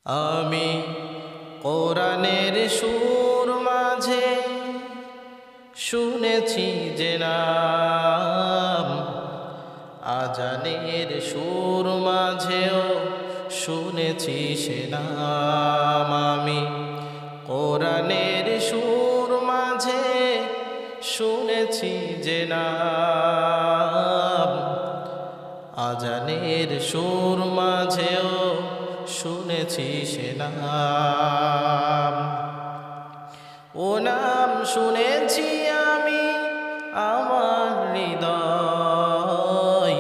আমি কোরআনের সুর মাঝে শুনেছি যে নাম, আজানের সুর মাঝেও শুনেছি সে নাম। আমি কোরআনের সুর মাঝে শুনেছি যে নাম, আজানের সুর মাঝেও শুনেছি সে নাম। ও নাম শুনেছি আমি আমার হৃদয়,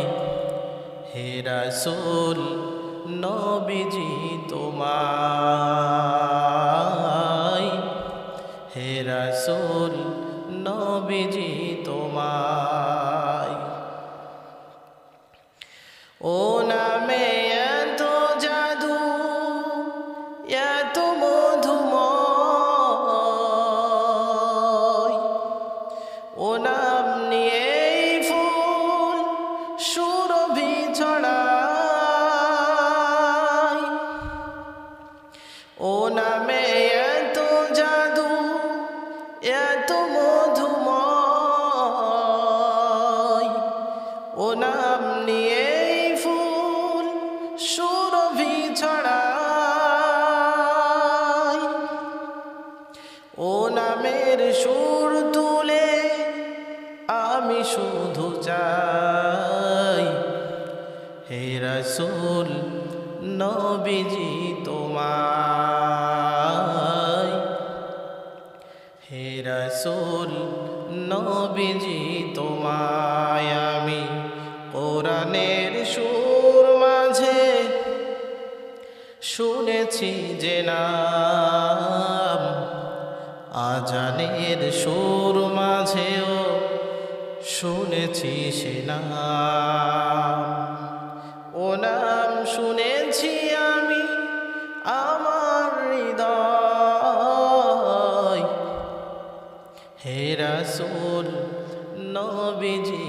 হে রাসূল নবীজি তোমায়, হে রাসূল নবীজি তোমায়। ও নামে এত জাদু, এত মধুময়, ও নাম নিয়েই ফুল সুরভি ছড়ায়। ও নামে এত জাদু, এত মধুময়, ও নাম নিয়েই ফুল সুরভি ছড়ায়। ও নামের সুর তুলে আমি শুধু চাই, হে রাসূল নবীজি তোমায়, হে রাসূল নবীজি তোমায়। আমি কোরআনের সুর মাঝে শুনেছি যে নাম, আজানের সুর মাঝেও শুনেছি সে নাম। ও নাম শুনেছি আমি আমার হৃদয়, হে রাসূল নবীজি